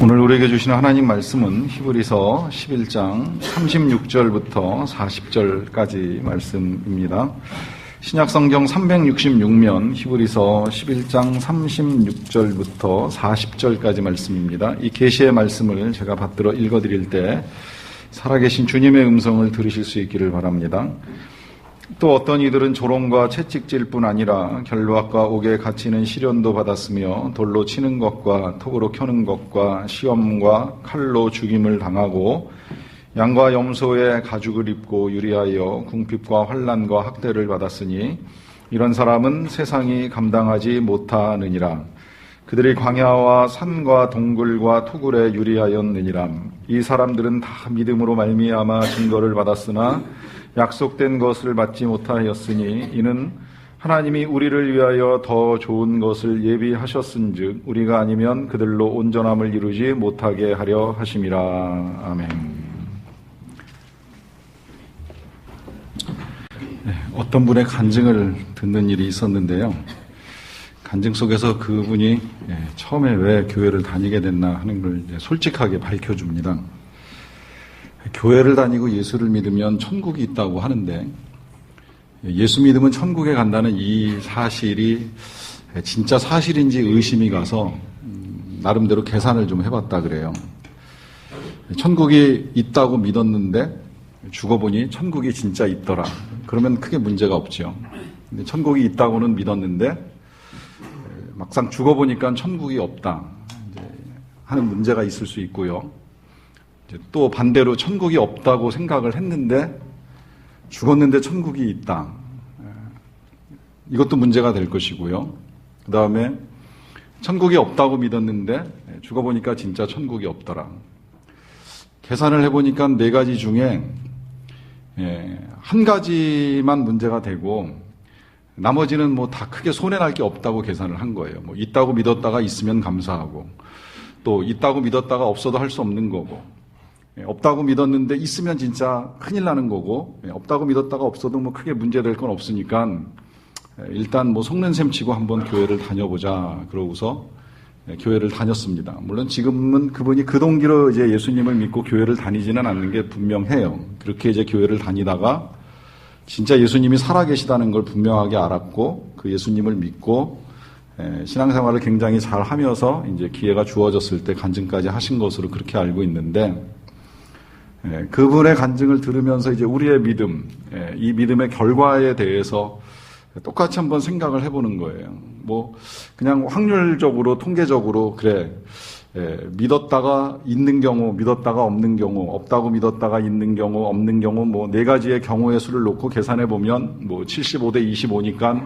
오늘 우리에게 주시는 하나님 말씀은 히브리서 11장 36절부터 40절까지 말씀입니다. 신약성경 366면 히브리서 11장 36절부터 40절까지 말씀입니다. 이 계시의 말씀을 제가 받들어 읽어드릴 때 살아계신 주님의 음성을 들으실 수 있기를 바랍니다. 또 어떤 이들은 조롱과 채찍질 뿐 아니라 결박과 옥에 갇히는 시련도 받았으며 돌로 치는 것과 톱으로 켜는 것과 시험과 칼로 죽임을 당하고 양과 염소의 가죽을 입고 유리하여 궁핍과 환난과 학대를 받았으니 이런 사람은 세상이 감당하지 못하느니라. 그들이 광야와 산과 동굴과 토굴에 유리하였느니라. 이 사람들은 다 믿음으로 말미암아 증거를 받았으나 약속된 것을 받지 못하였으니 이는 하나님이 우리를 위하여 더 좋은 것을 예비하셨은즉 우리가 아니면 그들로 온전함을 이루지 못하게 하려 하심이라. 아멘. 네, 어떤 분의 간증을 듣는 일이 있었는데요. 간증 속에서 그분이 처음에 왜 교회를 다니게 됐나 하는 걸 솔직하게 밝혀줍니다. 교회를 다니고 예수를 믿으면 천국이 있다고 하는데 예수 믿으면 천국에 간다는 이 사실이 진짜 사실인지 의심이 가서 나름대로 계산을 좀 해봤다 그래요. 천국이 있다고 믿었는데 죽어보니 천국이 진짜 있더라. 그러면 크게 문제가 없죠. 근데 천국이 있다고는 믿었는데 막상 죽어보니까 천국이 없다 하는 문제가 있을 수 있고요. 또 반대로 천국이 없다고 생각을 했는데 죽었는데 천국이 있다. 이것도 문제가 될 것이고요. 그 다음에 천국이 없다고 믿었는데 죽어보니까 진짜 천국이 없더라. 계산을 해보니까 네 가지 중에 한 가지만 문제가 되고 나머지는 뭐 다 크게 손해날 게 없다고 계산을 한 거예요. 뭐 있다고 믿었다가 있으면 감사하고 또 있다고 믿었다가 없어도 할 수 없는 거고 없다고 믿었는데 있으면 진짜 큰일 나는 거고 없다고 믿었다가 없어도 뭐 크게 문제될 건 없으니까 일단 뭐 속는 셈 치고 한번 교회를 다녀보자 그러고서 교회를 다녔습니다. 물론 지금은 그분이 그 동기로 이제 예수님을 믿고 교회를 다니지는 않는 게 분명해요. 그렇게 이제 교회를 다니다가 진짜 예수님이 살아계시다는 걸 분명하게 알았고 그 예수님을 믿고 신앙생활을 굉장히 잘 하면서 이제 기회가 주어졌을 때 간증까지 하신 것으로 그렇게 알고 있는데 그분의 간증을 들으면서 이제 우리의 믿음, 이 믿음의 결과에 대해서 똑같이 한번 생각을 해보는 거예요. 뭐 그냥 확률적으로 통계적으로 그래 믿었다가 있는 경우, 믿었다가 없는 경우, 없다고 믿었다가 있는 경우, 없는 경우 뭐 네 가지의 경우의 수를 놓고 계산해 보면 뭐 75대 25니까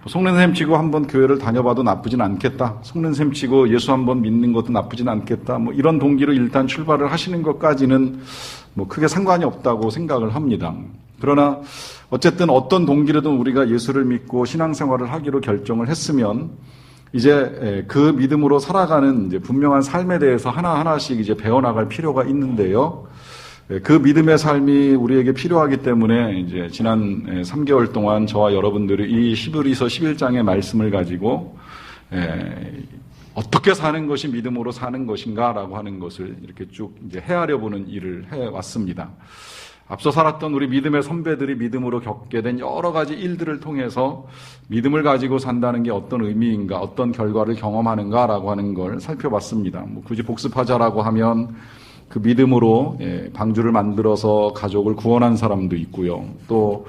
속는 셈 치고 한번 교회를 다녀봐도 나쁘진 않겠다. 속는 셈 치고 예수 한번 믿는 것도 나쁘진 않겠다. 뭐 이런 동기로 일단 출발을 하시는 것까지는 뭐 크게 상관이 없다고 생각을 합니다. 그러나 어쨌든 어떤 동기로든 우리가 예수를 믿고 신앙생활을 하기로 결정을 했으면 이제 그 믿음으로 살아가는 이제 분명한 삶에 대해서 하나하나씩 이제 배워나갈 필요가 있는데요. 그 믿음의 삶이 우리에게 필요하기 때문에 이제 지난 3개월 동안 저와 여러분들이 이 히브리서 11장의 말씀을 가지고 어떻게 사는 것이 믿음으로 사는 것인가라고 하는 것을 이렇게 쭉 이제 헤아려 보는 일을 해왔습니다. 앞서 살았던 우리 믿음의 선배들이 믿음으로 겪게 된 여러 가지 일들을 통해서 믿음을 가지고 산다는 게 어떤 의미인가, 어떤 결과를 경험하는가라고 하는 걸 살펴봤습니다. 뭐 굳이 복습하자라고 하면 그 믿음으로 방주를 만들어서 가족을 구원한 사람도 있고요. 또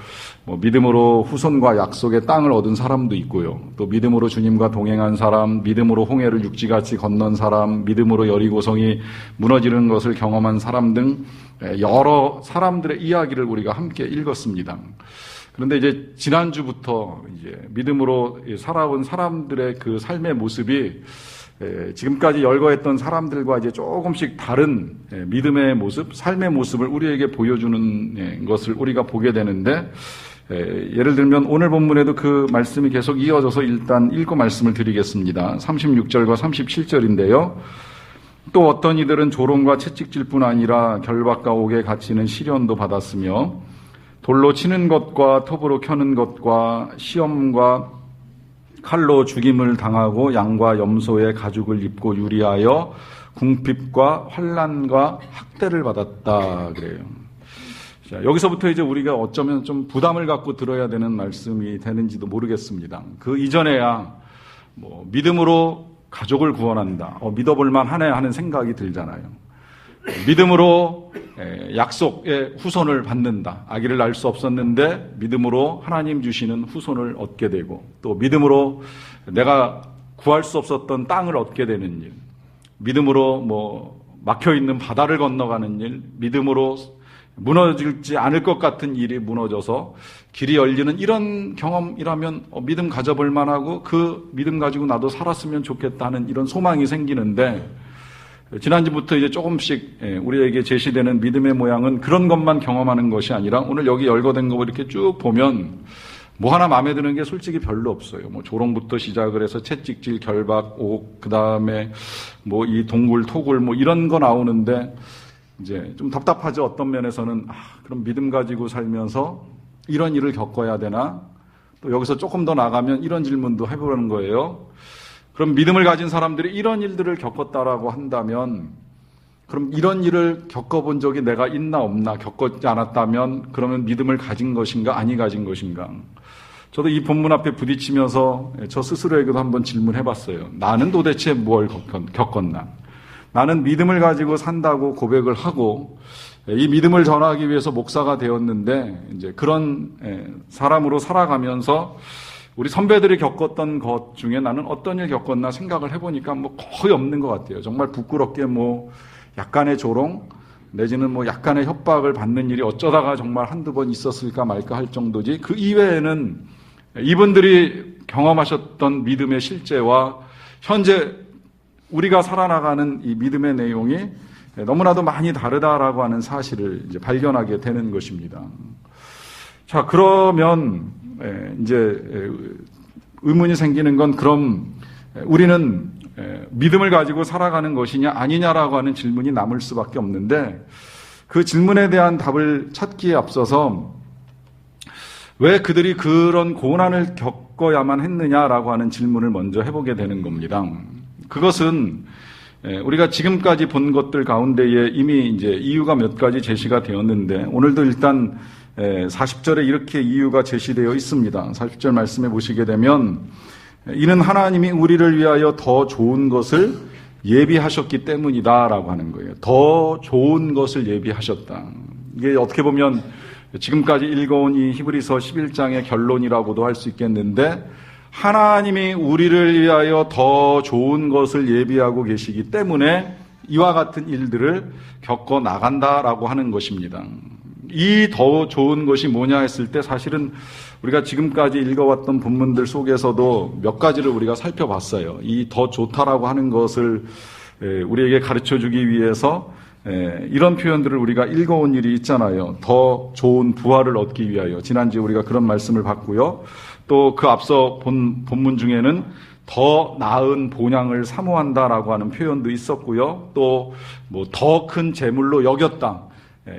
뭐 믿음으로 후손과 약속의 땅을 얻은 사람도 있고요. 또 믿음으로 주님과 동행한 사람, 믿음으로 홍해를 육지같이 건넌 사람, 믿음으로 여리고성이 무너지는 것을 경험한 사람 등 여러 사람들의 이야기를 우리가 함께 읽었습니다. 그런데 이제 지난주부터 이제 믿음으로 살아온 사람들의 그 삶의 모습이 지금까지 열거했던 사람들과 이제 조금씩 다른 믿음의 모습, 삶의 모습을 우리에게 보여주는 것을 우리가 보게 되는데, 예를 들면 오늘 본문에도 그 말씀이 계속 이어져서 일단 읽고 말씀을 드리겠습니다. 36절과 37절인데요. 또 어떤 이들은 조롱과 채찍질뿐 아니라 결박과 옥에 갇히는 시련도 받았으며 돌로 치는 것과 톱으로 켜는 것과 시험과 칼로 죽임을 당하고 양과 염소의 가죽을 입고 유리하여 궁핍과 환난과 학대를 받았다 그래요. 자, 여기서부터 이제 우리가 어쩌면 좀 부담을 갖고 들어야 되는 말씀이 되는지도 모르겠습니다. 그 이전에야 뭐 믿음으로 가족을 구원한다. 믿어볼만 하네 하는 생각이 들잖아요. 믿음으로 약속의 후손을 받는다. 아기를 낳을 수 없었는데 믿음으로 하나님 주시는 후손을 얻게 되고, 또 믿음으로 내가 구할 수 없었던 땅을 얻게 되는 일, 믿음으로 뭐 막혀있는 바다를 건너가는 일, 믿음으로 무너지지 않을 것 같은 일이 무너져서 길이 열리는 이런 경험이라면 믿음 가져볼 만하고 그 믿음 가지고 나도 살았으면 좋겠다는 이런 소망이 생기는데, 지난주부터 이제 조금씩 우리에게 제시되는 믿음의 모양은 그런 것만 경험하는 것이 아니라 오늘 여기 열거된 거 이렇게 쭉 보면 뭐 하나 마음에 드는 게 솔직히 별로 없어요. 뭐 조롱부터 시작을 해서 채찍질, 결박, 옥, 그 다음에 뭐 이 동굴, 토굴 뭐 이런 거 나오는데 이제 좀 답답하죠. 어떤 면에서는 그럼 믿음 가지고 살면서 이런 일을 겪어야 되나? 또 여기서 조금 더 나가면 이런 질문도 해보는 거예요. 그럼 믿음을 가진 사람들이 이런 일들을 겪었다라고 한다면, 그럼 이런 일을 겪어본 적이 내가 있나 없나, 겪지 않았다면 그러면 믿음을 가진 것인가 아니 가진 것인가. 저도 이 본문 앞에 부딪히면서 저 스스로에게도 한번 질문해봤어요. 나는 도대체 뭘 겪었나? 나는 믿음을 가지고 산다고 고백을 하고 이 믿음을 전하기 위해서 목사가 되었는데, 이제 그런 사람으로 살아가면서 우리 선배들이 겪었던 것 중에 나는 어떤 일 겪었나 생각을 해보니까 뭐 거의 없는 것 같아요. 정말 부끄럽게 뭐 약간의 조롱 내지는 뭐 약간의 협박을 받는 일이 어쩌다가 정말 한두 번 있었을까 말까 할 정도지, 그 이외에는 이분들이 경험하셨던 믿음의 실제와 현재 우리가 살아나가는 이 믿음의 내용이 너무나도 많이 다르다라고 하는 사실을 이제 발견하게 되는 것입니다. 자, 그러면 이제 의문이 생기는 건, 그럼 우리는 믿음을 가지고 살아가는 것이냐 아니냐라고 하는 질문이 남을 수밖에 없는데, 그 질문에 대한 답을 찾기에 앞서서 왜 그들이 그런 고난을 겪어야만 했느냐라고 하는 질문을 먼저 해보게 되는 겁니다. 그것은 우리가 지금까지 본 것들 가운데에 이미 이제 이유가 몇 가지 제시가 되었는데, 오늘도 일단 40절에 이렇게 이유가 제시되어 있습니다. 40절 말씀해 보시게 되면, 이는 하나님이 우리를 위하여 더 좋은 것을 예비하셨기 때문이다라고 하는 거예요. 더 좋은 것을 예비하셨다. 이게 어떻게 보면 지금까지 읽어온 이 히브리서 11장의 결론이라고도 할 수 있겠는데, 하나님이 우리를 위하여 더 좋은 것을 예비하고 계시기 때문에 이와 같은 일들을 겪어 나간다라고 하는 것입니다. 이 더 좋은 것이 뭐냐 했을 때, 사실은 우리가 지금까지 읽어왔던 본문들 속에서도 몇 가지를 우리가 살펴봤어요. 이 더 좋다라고 하는 것을 우리에게 가르쳐주기 위해서 이런 표현들을 우리가 읽어온 일이 있잖아요. 더 좋은 부활을 얻기 위하여. 지난주에 우리가 그런 말씀을 봤고요. 또 그 앞서 본 본문 중에는 더 나은 본향을 사모한다라고 하는 표현도 있었고요. 또 뭐 더 큰 재물로 여겼다.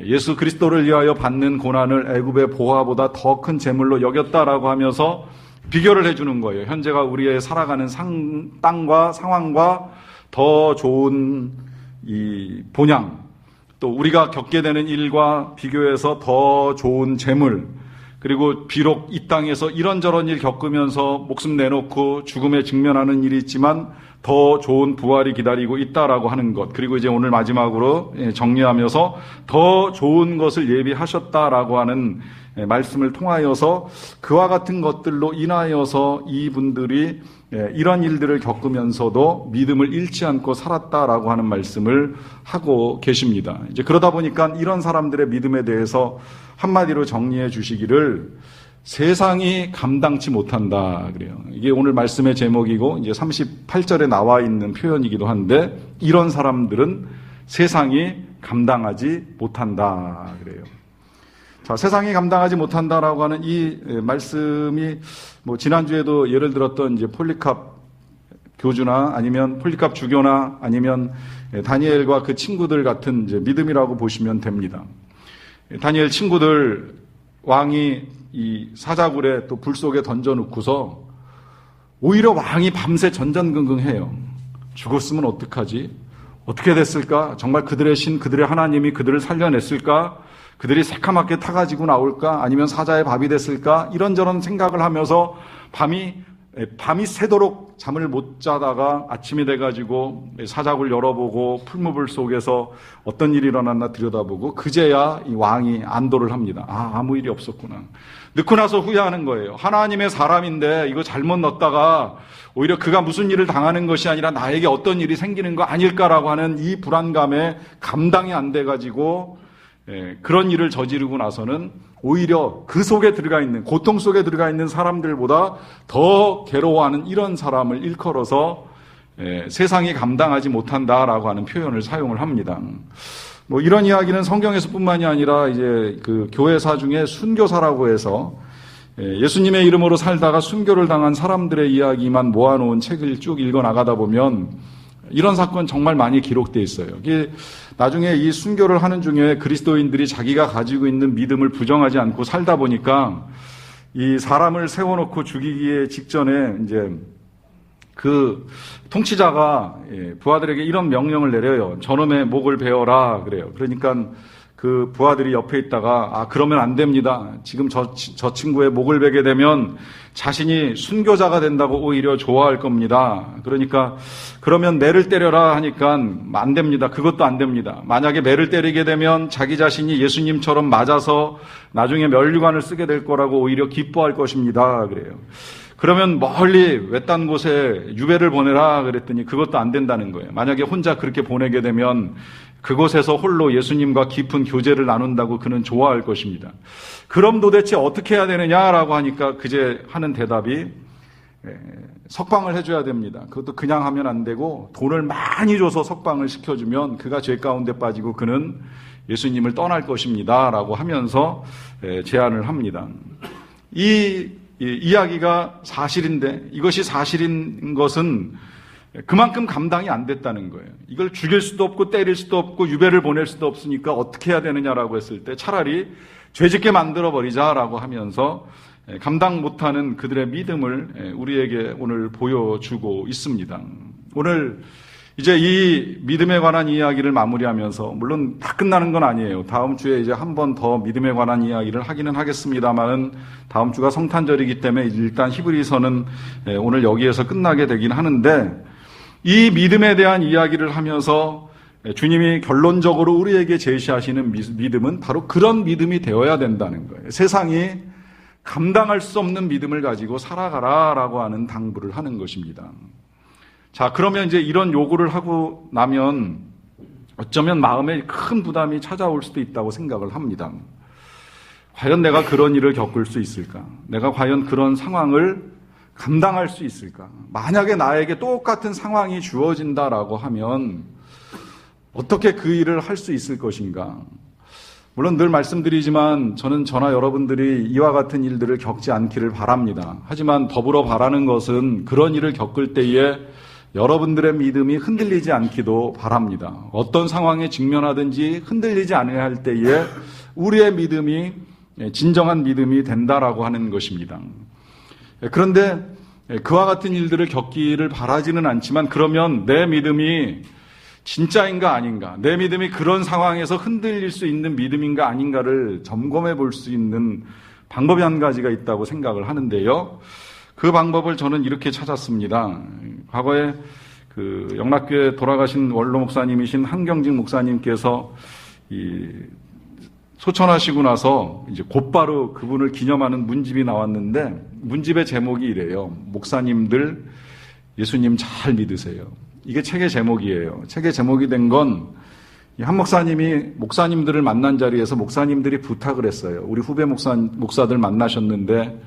예수 그리스도를 위하여 받는 고난을 애굽의 보화보다 더 큰 재물로 여겼다라고 하면서 비교를 해주는 거예요. 현재가 우리의 살아가는 땅과 상황과 더 좋은 이 본향, 또 우리가 겪게 되는 일과 비교해서 더 좋은 재물, 그리고 비록 이 땅에서 이런저런 일 겪으면서 목숨 내놓고 죽음에 직면하는 일이 있지만 더 좋은 부활이 기다리고 있다라고 하는 것, 그리고 이제 오늘 마지막으로 정리하면서 더 좋은 것을 예비하셨다라고 하는 말씀을 통하여서 그와 같은 것들로 인하여서 이분들이 이런 일들을 겪으면서도 믿음을 잃지 않고 살았다라고 하는 말씀을 하고 계십니다. 이제 그러다 보니까 이런 사람들의 믿음에 대해서 한마디로 정리해 주시기를 세상이 감당치 못한다 그래요. 이게 오늘 말씀의 제목이고 이제 38절에 나와 있는 표현이기도 한데, 이런 사람들은 세상이 감당하지 못한다 그래요. 자, 세상이 감당하지 못한다라고 하는 이 말씀이 뭐 지난주에도 예를 들었던 이제 폴리캅 교주나 아니면 폴리캅 주교나 아니면 다니엘과 그 친구들 같은 이제 믿음이라고 보시면 됩니다. 다니엘 친구들, 왕이 이 사자굴에 또 불 속에 던져놓고서 오히려 왕이 밤새 전전긍긍해요. 죽었으면 어떡하지? 어떻게 됐을까? 정말 그들의 신, 그들의 하나님이 그들을 살려냈을까? 그들이 새카맣게 타가지고 나올까? 아니면 사자의 밥이 됐을까? 이런저런 생각을 하면서 밤이 새도록 잠을 못 자다가 아침이 돼가지고 사jak을 열어보고 풀무불 속에서 어떤 일이 일어났나 들여다보고 그제야 이 왕이 안도를 합니다. 아무 일이 없었구나. 넣고 나서 후회하는 거예요. 하나님의 사람인데 이거 잘못 넣었다가 오히려 그가 무슨 일을 당하는 것이 아니라 나에게 어떤 일이 생기는 거 아닐까라고 하는 이 불안감에 감당이 안 돼가지고 그런 일을 저지르고 나서는 오히려 그 속에 들어가 있는, 고통 속에 들어가 있는 사람들보다 더 괴로워하는 이런 사람을 일컬어서 세상이 감당하지 못한다라고 하는 표현을 사용을 합니다. 뭐 이런 이야기는 성경에서뿐만이 아니라 이제 그 교회사 중에 순교사라고 해서 예수님의 이름으로 살다가 순교를 당한 사람들의 이야기만 모아놓은 책을 쭉 읽어 나가다 보면 이런 사건 정말 많이 기록되어 있어요. 이게 나중에 이 순교를 하는 중에 그리스도인들이 자기가 가지고 있는 믿음을 부정하지 않고 살다 보니까 이 사람을 세워놓고 죽이기에 직전에 이제 그 통치자가 부하들에게 이런 명령을 내려요. 저놈의 목을 베어라 그래요. 그러니까 그 부하들이 옆에 있다가 그러면 안 됩니다. 지금 저 친구의 목을 베게 되면 자신이 순교자가 된다고 오히려 좋아할 겁니다. 그러니까 그러면 매를 때려라 하니까 안 됩니다. 그것도 안 됩니다. 만약에 매를 때리게 되면 자기 자신이 예수님처럼 맞아서 나중에 면류관을 쓰게 될 거라고 오히려 기뻐할 것입니다. 그래요. 그러면 멀리 외딴 곳에 유배를 보내라 그랬더니 그것도 안 된다는 거예요. 만약에 혼자 그렇게 보내게 되면 그곳에서 홀로 예수님과 깊은 교제를 나눈다고 그는 좋아할 것입니다. 그럼 도대체 어떻게 해야 되느냐라고 하니까 그제 하는 대답이 석방을 해줘야 됩니다. 그것도 그냥 하면 안 되고 돈을 많이 줘서 석방을 시켜주면 그가 죄 가운데 빠지고 그는 예수님을 떠날 것입니다. 라고 하면서 제안을 합니다. 이 이야기가 사실인데 이것이 사실인 것은 그만큼 감당이 안 됐다는 거예요. 이걸 죽일 수도 없고 때릴 수도 없고 유배를 보낼 수도 없으니까 어떻게 해야 되느냐라고 했을 때 차라리 죄짓게 만들어버리자라고 하면서 감당 못하는 그들의 믿음을 우리에게 오늘 보여주고 있습니다. 오늘 이제 이 믿음에 관한 이야기를 마무리하면서 물론 다 끝나는 건 아니에요. 다음 주에 이제 한 번 더 믿음에 관한 이야기를 하기는 하겠습니다만은 다음 주가 성탄절이기 때문에 일단 히브리서는 오늘 여기에서 끝나게 되긴 하는데 이 믿음에 대한 이야기를 하면서 주님이 결론적으로 우리에게 제시하시는 믿음은 바로 그런 믿음이 되어야 된다는 거예요. 세상이 감당할 수 없는 믿음을 가지고 살아가라라고 하는 당부를 하는 것입니다. 자, 그러면 이제 이런 요구를 하고 나면 어쩌면 마음에 큰 부담이 찾아올 수도 있다고 생각을 합니다. 과연 내가 그런 일을 겪을 수 있을까? 내가 과연 그런 상황을 감당할 수 있을까? 만약에 나에게 똑같은 상황이 주어진다라고 하면 어떻게 그 일을 할 수 있을 것인가? 물론 늘 말씀드리지만 저는 저나 여러분들이 이와 같은 일들을 겪지 않기를 바랍니다. 하지만 더불어 바라는 것은 그런 일을 겪을 때에 여러분들의 믿음이 흔들리지 않기도 바랍니다. 어떤 상황에 직면하든지 흔들리지 않아야 할 때에 우리의 믿음이 진정한 믿음이 된다라고 하는 것입니다. 그런데 그와 같은 일들을 겪기를 바라지는 않지만 그러면 내 믿음이 진짜인가 아닌가, 내 믿음이 그런 상황에서 흔들릴 수 있는 믿음인가 아닌가를 점검해 볼 수 있는 방법이 한 가지가 있다고 생각을 하는데요. 그 방법을 저는 이렇게 찾았습니다. 과거에 그 영락교회 돌아가신 원로 목사님이신 한경직 목사님께서 소천하시고 나서 이제 곧바로 그분을 기념하는 문집이 나왔는데 문집의 제목이 이래요. 목사님들 예수님 잘 믿으세요. 이게 책의 제목이에요. 책의 제목이 된 건 한 목사님이 목사님들을 만난 자리에서 목사님들이 부탁을 했어요. 우리 후배 목사들 만나셨는데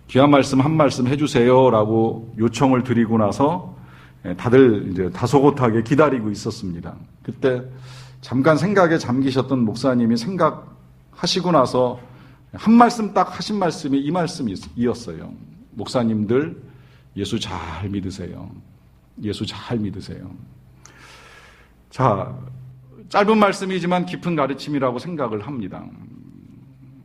귀한 말씀 한 말씀 해주세요라고 요청을 드리고 나서 다들 이제 다소곳하게 기다리고 있었습니다. 그때 잠깐 생각에 잠기셨던 목사님이 생각하시고 나서 한 말씀 딱 하신 말씀이 이 말씀이었어요. 목사님들 예수 잘 믿으세요. 예수 잘 믿으세요. 자, 짧은 말씀이지만 깊은 가르침이라고 생각을 합니다.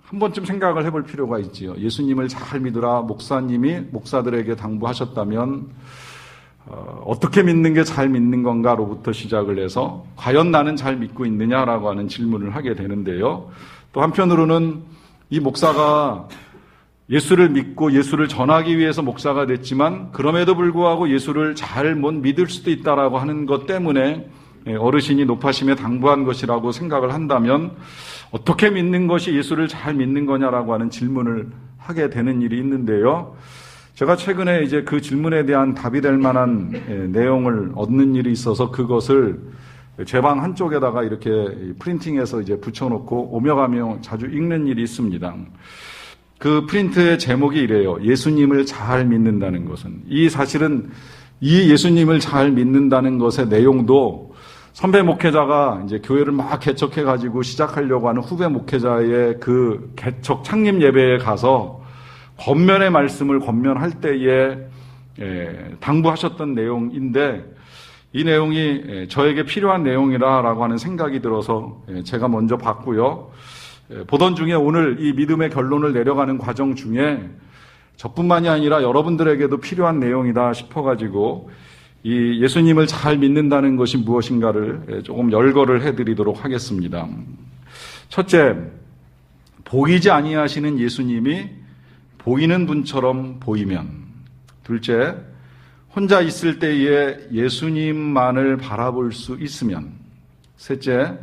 한 번쯤 생각을 해볼 필요가 있지요. 예수님을 잘 믿으라 목사님이 목사들에게 당부하셨다면 어떻게 믿는 게 잘 믿는 건가로부터 시작을 해서 과연 나는 잘 믿고 있느냐라고 하는 질문을 하게 되는데요. 또 한편으로는 이 목사가 예수를 믿고 예수를 전하기 위해서 목사가 됐지만 그럼에도 불구하고 예수를 잘 못 믿을 수도 있다라고 하는 것 때문에 어르신이 높아심에 당부한 것이라고 생각을 한다면 어떻게 믿는 것이 예수를 잘 믿는 거냐라고 하는 질문을 하게 되는 일이 있는데요. 제가 최근에 이제 그 질문에 대한 답이 될 만한 내용을 얻는 일이 있어서 그것을 제 방 한쪽에다가 이렇게 프린팅해서 이제 붙여놓고 오며 가며 자주 읽는 일이 있습니다. 그 프린트의 제목이 이래요. 예수님을 잘 믿는다는 것은. 이 사실은 이 예수님을 잘 믿는다는 것의 내용도 선배 목회자가 이제 교회를 막 개척해가지고 시작하려고 하는 후배 목회자의 그 개척 창립 예배에 가서 권면의 말씀을 권면할 때에 당부하셨던 내용인데 이 내용이 저에게 필요한 내용이라고 하는 생각이 들어서 제가 먼저 봤고요. 보던 중에 오늘 이 믿음의 결론을 내려가는 과정 중에 저뿐만이 아니라 여러분들에게도 필요한 내용이다 싶어가지고 이 예수님을 잘 믿는다는 것이 무엇인가를 조금 열거를 해드리도록 하겠습니다. 첫째, 보이지 아니하시는 예수님이 보이는 분처럼 보이면. 둘째, 혼자 있을 때에 예수님만을 바라볼 수 있으면. 셋째,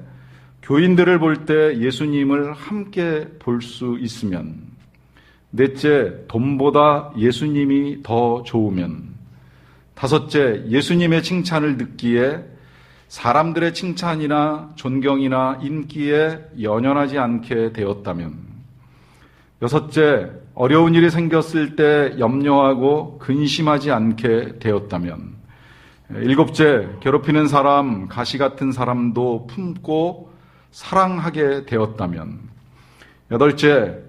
교인들을 볼 때 예수님을 함께 볼 수 있으면. 넷째, 돈보다 예수님이 더 좋으면. 다섯째, 예수님의 칭찬을 듣기에 사람들의 칭찬이나 존경이나 인기에 연연하지 않게 되었다면. 여섯째, 어려운 일이 생겼을 때 염려하고 근심하지 않게 되었다면. 일곱째, 괴롭히는 사람, 가시 같은 사람도 품고 사랑하게 되었다면. 여덟째,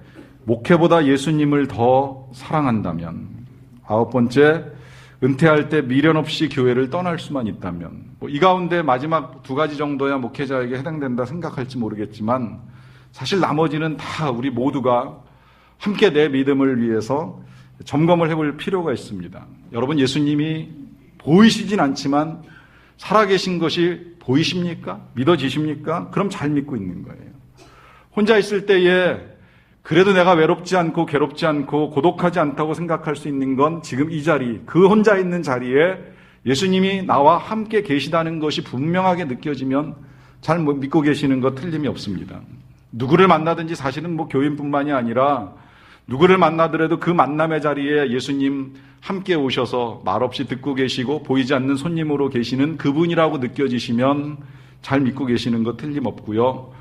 목회보다 예수님을 더 사랑한다면. 아홉 번째, 은퇴할 때 미련 없이 교회를 떠날 수만 있다면. 이 가운데 마지막 두 가지 정도야 목회자에게 해당된다 생각할지 모르겠지만 사실 나머지는 다 우리 모두가 함께 내 믿음을 위해서 점검을 해볼 필요가 있습니다. 여러분, 예수님이 보이시진 않지만 살아계신 것이 보이십니까? 믿어지십니까? 그럼 잘 믿고 있는 거예요. 혼자 있을 때에 그래도 내가 외롭지 않고 괴롭지 않고 고독하지 않다고 생각할 수 있는 건 지금 이 자리, 그 혼자 있는 자리에 예수님이 나와 함께 계시다는 것이 분명하게 느껴지면 잘 믿고 계시는 것 틀림이 없습니다. 누구를 만나든지 사실은 교인뿐만이 아니라 누구를 만나더라도 그 만남의 자리에 예수님 함께 오셔서 말없이 듣고 계시고 보이지 않는 손님으로 계시는 그분이라고 느껴지시면 잘 믿고 계시는 것 틀림없고요.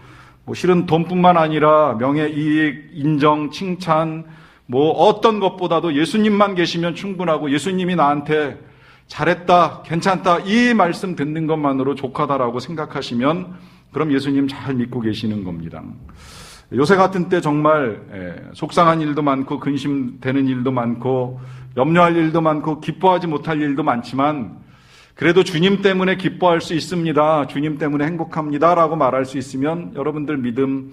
실은 돈뿐만 아니라 명예, 이익, 인정, 칭찬 어떤 것보다도 예수님만 계시면 충분하고 예수님이 나한테 잘했다, 괜찮다 이 말씀 듣는 것만으로 족하다라고 생각하시면 그럼 예수님 잘 믿고 계시는 겁니다. 요새 같은 때 정말 속상한 일도 많고 근심되는 일도 많고 염려할 일도 많고 기뻐하지 못할 일도 많지만 그래도 주님 때문에 기뻐할 수 있습니다. 주님 때문에 행복합니다. 라고 말할 수 있으면 여러분들 믿음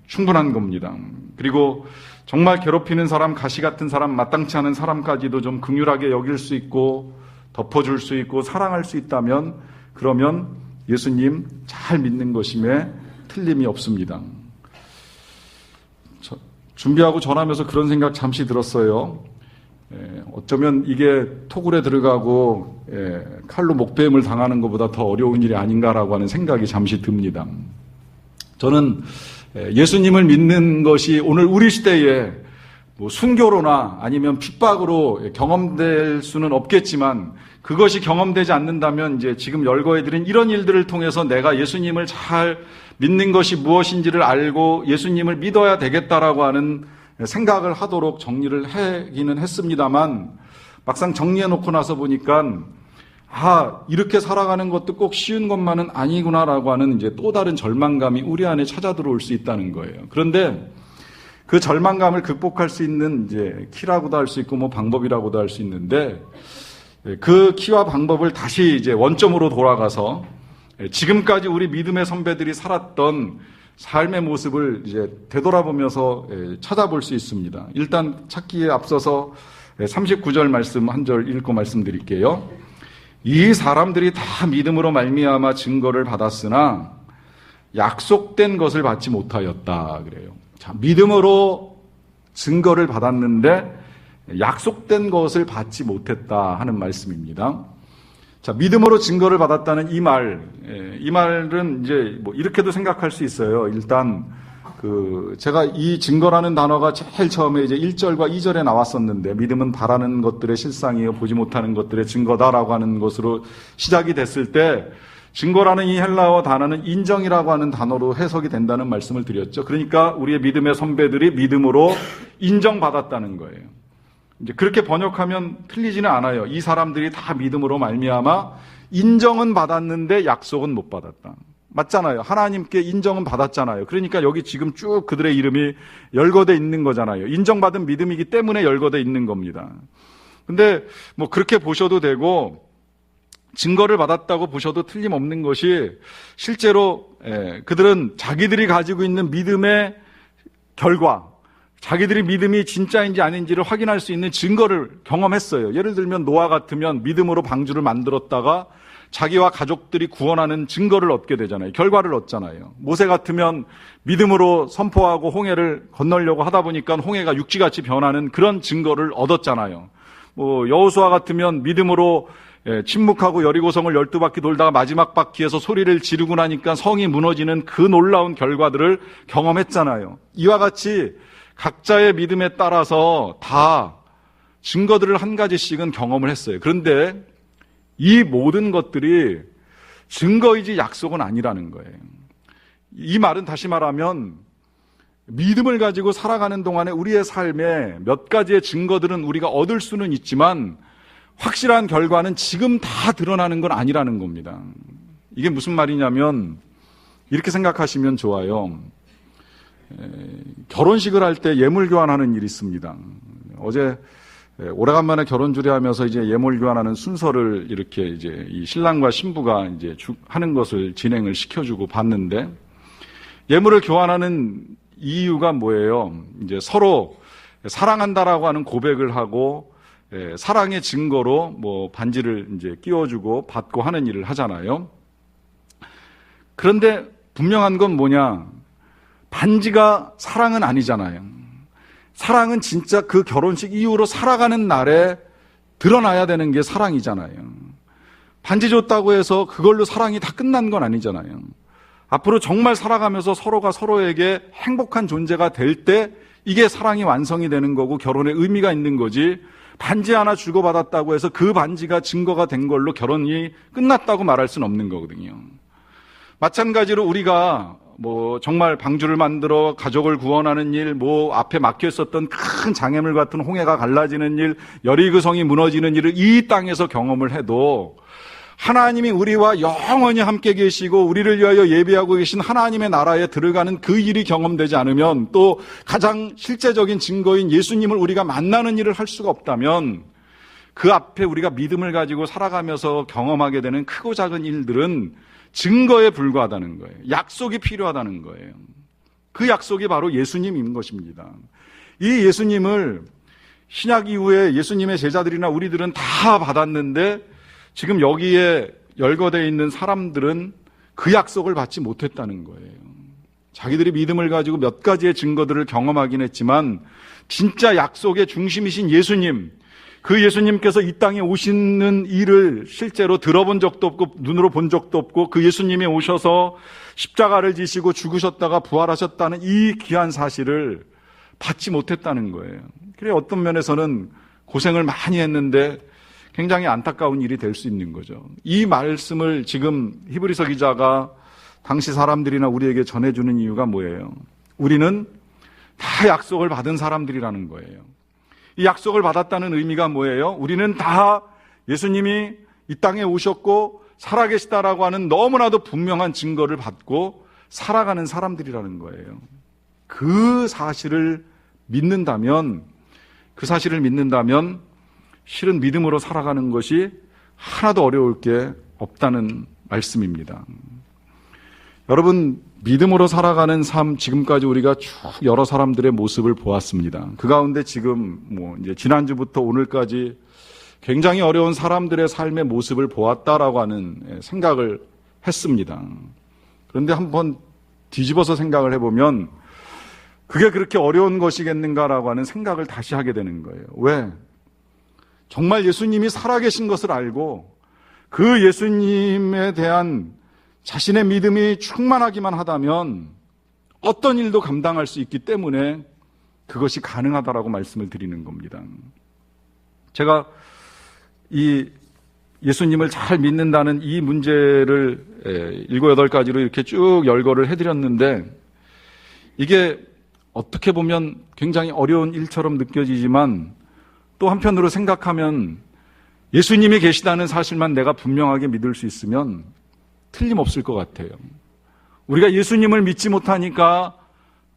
충분한 겁니다. 그리고 정말 괴롭히는 사람, 가시 같은 사람, 마땅치 않은 사람까지도 좀 긍휼하게 여길 수 있고 덮어줄 수 있고 사랑할 수 있다면 그러면 예수님 잘 믿는 것임에 틀림이 없습니다. 준비하고 전하면서 그런 생각 잠시 들었어요. 어쩌면 이게 토굴에 들어가고 칼로 목베임을 당하는 것보다 더 어려운 일이 아닌가라고 하는 생각이 잠시 듭니다. 저는 예수님을 믿는 것이 오늘 우리 시대에 순교로나 아니면 핍박으로 경험될 수는 없겠지만 그것이 경험되지 않는다면 이제 지금 열거해드린 이런 일들을 통해서 내가 예수님을 잘 믿는 것이 무엇인지를 알고 예수님을 믿어야 되겠다라고 하는 생각을 하도록 정리를 하기는 했습니다만 막상 정리해놓고 나서 보니까 이렇게 살아가는 것도 꼭 쉬운 것만은 아니구나라고 하는 이제 또 다른 절망감이 우리 안에 찾아 들어올 수 있다는 거예요. 그런데 그 절망감을 극복할 수 있는 이제 키라고도 할 수 있고 방법이라고도 할 수 있는데 그 키와 방법을 다시 이제 원점으로 돌아가서 지금까지 우리 믿음의 선배들이 살았던 삶의 모습을 이제 되돌아보면서 찾아볼 수 있습니다. 일단 찾기에 앞서서 39절 말씀 한 절 읽고 말씀드릴게요. 이 사람들이 다 믿음으로 말미암아 증거를 받았으나 약속된 것을 받지 못하였다 그래요. 자, 믿음으로 증거를 받았는데 약속된 것을 받지 못했다 하는 말씀입니다. 자, 믿음으로 증거를 받았다는 이 말은 이제 뭐 이렇게도 생각할 수 있어요. 일단 제가 이 증거라는 단어가 제일 처음에 이제 1절과 2절에 나왔었는데, 믿음은 바라는 것들의 실상이요 보지 못하는 것들의 증거다라고 하는 것으로 시작이 됐을 때, 증거라는 이 헬라어 단어는 인정이라고 하는 단어로 해석이 된다는 말씀을 드렸죠. 그러니까 우리의 믿음의 선배들이 믿음으로 인정받았다는 거예요. 이제 그렇게 번역하면 틀리지는 않아요. 이 사람들이 다 믿음으로 말미암아 인정은 받았는데 약속은 못 받았다. 맞잖아요. 하나님께 인정은 받았잖아요. 그러니까 여기 지금 쭉 그들의 이름이 열거돼 있는 거잖아요. 인정받은 믿음이기 때문에 열거돼 있는 겁니다. 근데 뭐 그렇게 보셔도 되고, 증거를 받았다고 보셔도 틀림없는 것이, 실제로 그들은 자기들이 가지고 있는 믿음의 결과, 자기들이 믿음이 진짜인지 아닌지를 확인할 수 있는 증거를 경험했어요. 예를 들면 노아 같으면 믿음으로 방주를 만들었다가 자기와 가족들이 구원하는 증거를 얻게 되잖아요. 결과를 얻잖아요. 모세 같으면 믿음으로 선포하고 홍해를 건너려고 하다 보니까 홍해가 육지같이 변하는 그런 증거를 얻었잖아요. 뭐 여호수아 같으면 믿음으로 침묵하고 여리고성을 12바퀴 돌다가 마지막 바퀴에서 소리를 지르고 나니까 성이 무너지는 그 놀라운 결과들을 경험했잖아요. 이와 같이 각자의 믿음에 따라서 다 증거들을 한 가지씩은 경험을 했어요. 그런데 이 모든 것들이 증거이지 약속은 아니라는 거예요. 이 말은 다시 말하면, 믿음을 가지고 살아가는 동안에 우리의 삶에 몇 가지의 증거들은 우리가 얻을 수는 있지만 확실한 결과는 지금 다 드러나는 건 아니라는 겁니다. 이게 무슨 말이냐면, 이렇게 생각하시면 좋아요. 결혼식을 할 때 예물 교환하는 일이 있습니다. 어제 오래간만에 결혼 주례하면서 이제 예물 교환하는 순서를 이렇게 이제 이 신랑과 신부가 이제 하는 것을 진행을 시켜주고 봤는데, 예물을 교환하는 이유가 뭐예요? 이제 서로 사랑한다라고 하는 고백을 하고, 사랑의 증거로 뭐 반지를 이제 끼워주고 받고 하는 일을 하잖아요. 그런데 분명한 건 뭐냐? 반지가 사랑은 아니잖아요. 사랑은 진짜 그 결혼식 이후로 살아가는 날에 드러나야 되는 게 사랑이잖아요. 반지 줬다고 해서 그걸로 사랑이 다 끝난 건 아니잖아요. 앞으로 정말 살아가면서 서로가 서로에게 행복한 존재가 될 때 이게 사랑이 완성이 되는 거고 결혼의 의미가 있는 거지, 반지 하나 주고받았다고 해서 그 반지가 증거가 된 걸로 결혼이 끝났다고 말할 수는 없는 거거든요. 마찬가지로 우리가 뭐 정말 방주를 만들어 가족을 구원하는 일, 뭐 앞에 막혀 있었던 큰 장애물 같은 홍해가 갈라지는 일, 여리고성이 무너지는 일을 이 땅에서 경험을 해도 하나님이 우리와 영원히 함께 계시고 우리를 위하여 예비하고 계신 하나님의 나라에 들어가는 그 일이 경험되지 않으면, 또 가장 실제적인 증거인 예수님을 우리가 만나는 일을 할 수가 없다면, 그 앞에 우리가 믿음을 가지고 살아가면서 경험하게 되는 크고 작은 일들은 증거에 불과하다는 거예요. 약속이 필요하다는 거예요. 그 약속이 바로 예수님인 것입니다. 이 예수님을 신약 이후에 예수님의 제자들이나 우리들은 다 받았는데, 지금 여기에 열거되어 있는 사람들은 그 약속을 받지 못했다는 거예요. 자기들이 믿음을 가지고 몇 가지의 증거들을 경험하긴 했지만 진짜 약속의 중심이신 예수님, 그 예수님께서 이 땅에 오시는 일을 실제로 들어본 적도 없고 눈으로 본 적도 없고, 그 예수님이 오셔서 십자가를 지시고 죽으셨다가 부활하셨다는 이 귀한 사실을 받지 못했다는 거예요. 그래 어떤 면에서는 고생을 많이 했는데 굉장히 안타까운 일이 될 수 있는 거죠. 이 말씀을 지금 히브리서 기자가 당시 사람들이나 우리에게 전해주는 이유가 뭐예요? 우리는 다 약속을 받은 사람들이라는 거예요. 이 약속을 받았다는 의미가 뭐예요? 우리는 다 예수님이 이 땅에 오셨고 살아계시다라고 하는 너무나도 분명한 증거를 받고 살아가는 사람들이라는 거예요. 그 사실을 믿는다면 실은 믿음으로 살아가는 것이 하나도 어려울 게 없다는 말씀입니다. 여러분, 믿음으로 살아가는 삶, 지금까지 우리가 쭉 여러 사람들의 모습을 보았습니다. 그 가운데 지금 이제 지난주부터 오늘까지 굉장히 어려운 사람들의 삶의 모습을 보았다라고 하는 생각을 했습니다. 그런데 한번 뒤집어서 생각을 해보면 그게 그렇게 어려운 것이겠는가라고 하는 생각을 다시 하게 되는 거예요. 왜? 정말 예수님이 살아계신 것을 알고 그 예수님에 대한 자신의 믿음이 충만하기만 하다면 어떤 일도 감당할 수 있기 때문에 그것이 가능하다라고 말씀을 드리는 겁니다. 제가 이 예수님을 잘 믿는다는 이 문제를 7, 8가지로 이렇게 쭉 열거를 해드렸는데 이게 어떻게 보면 굉장히 어려운 일처럼 느껴지지만 또 한편으로 생각하면 예수님이 계시다는 사실만 내가 분명하게 믿을 수 있으면 틀림없을 것 같아요. 우리가 예수님을 믿지 못하니까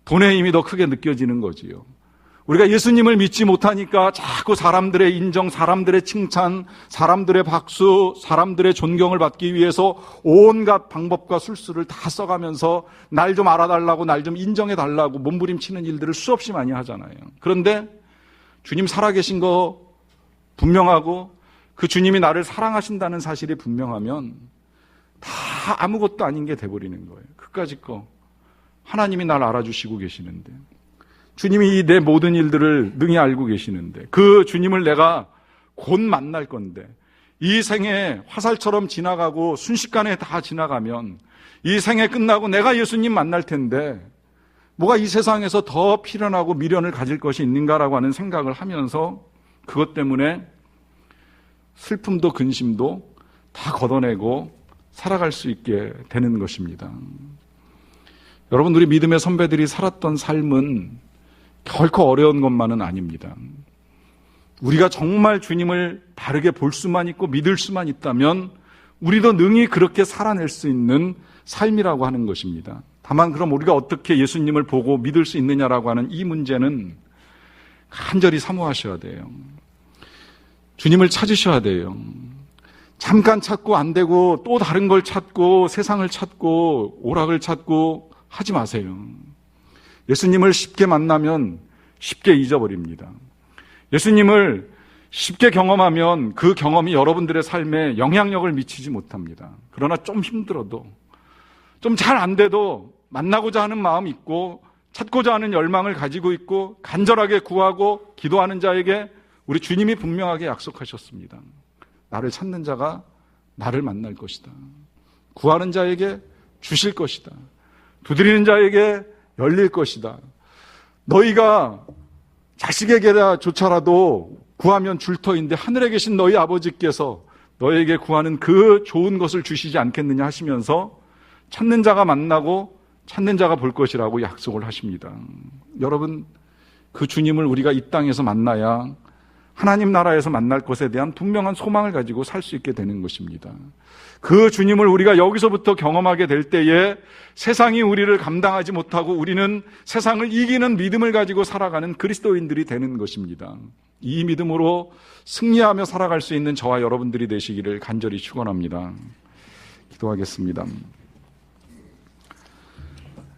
돈의 힘이 더 크게 느껴지는 거지요. 우리가 예수님을 믿지 못하니까 자꾸 사람들의 인정, 사람들의 칭찬, 사람들의 박수, 사람들의 존경을 받기 위해서 온갖 방법과 술수를 다 써가면서 날 좀 알아달라고, 날 좀 인정해달라고 몸부림치는 일들을 수없이 많이 하잖아요. 그런데 주님 살아계신 거 분명하고 그 주님이 나를 사랑하신다는 사실이 분명하면 다 아무것도 아닌 게 돼버리는 거예요. 그까짓 거 하나님이 날 알아주시고 계시는데, 주님이 내 모든 일들을 능히 알고 계시는데, 그 주님을 내가 곧 만날 건데, 이 생에 화살처럼 지나가고 순식간에 다 지나가면 이 생에 끝나고 내가 예수님 만날 텐데 뭐가 이 세상에서 더 필연하고 미련을 가질 것이 있는가라고 하는 생각을 하면서 그것 때문에 슬픔도 근심도 다 걷어내고 살아갈 수 있게 되는 것입니다. 여러분, 우리 믿음의 선배들이 살았던 삶은 결코 어려운 것만은 아닙니다. 우리가 정말 주님을 바르게 볼 수만 있고 믿을 수만 있다면 우리도 능히 그렇게 살아낼 수 있는 삶이라고 하는 것입니다. 다만 그럼 우리가 어떻게 예수님을 보고 믿을 수 있느냐라고 하는 이 문제는 간절히 사모하셔야 돼요. 주님을 찾으셔야 돼요. 잠깐 찾고 안 되고 또 다른 걸 찾고 세상을 찾고 오락을 찾고 하지 마세요. 예수님을 쉽게 만나면 쉽게 잊어버립니다. 예수님을 쉽게 경험하면 그 경험이 여러분들의 삶에 영향력을 미치지 못합니다. 그러나 좀 힘들어도, 좀 잘 안 돼도 만나고자 하는 마음이 있고 찾고자 하는 열망을 가지고 있고 간절하게 구하고 기도하는 자에게 우리 주님이 분명하게 약속하셨습니다. 나를 찾는 자가 나를 만날 것이다. 구하는 자에게 주실 것이다. 두드리는 자에게 열릴 것이다. 너희가 자식에게조차라도 구하면 줄 터인데 하늘에 계신 너희 아버지께서 너에게 구하는 그 좋은 것을 주시지 않겠느냐 하시면서 찾는 자가 만나고 찾는 자가 볼 것이라고 약속을 하십니다. 여러분, 그 주님을 우리가 이 땅에서 만나야 하나님 나라에서 만날 것에 대한 분명한 소망을 가지고 살 수 있게 되는 것입니다. 그 주님을 우리가 여기서부터 경험하게 될 때에 세상이 우리를 감당하지 못하고 우리는 세상을 이기는 믿음을 가지고 살아가는 그리스도인들이 되는 것입니다. 이 믿음으로 승리하며 살아갈 수 있는 저와 여러분들이 되시기를 간절히 축원합니다. 기도하겠습니다.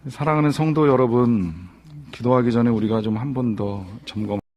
사랑하는 성도 여러분, 기도하기 전에 우리가 좀 한 번 더 점검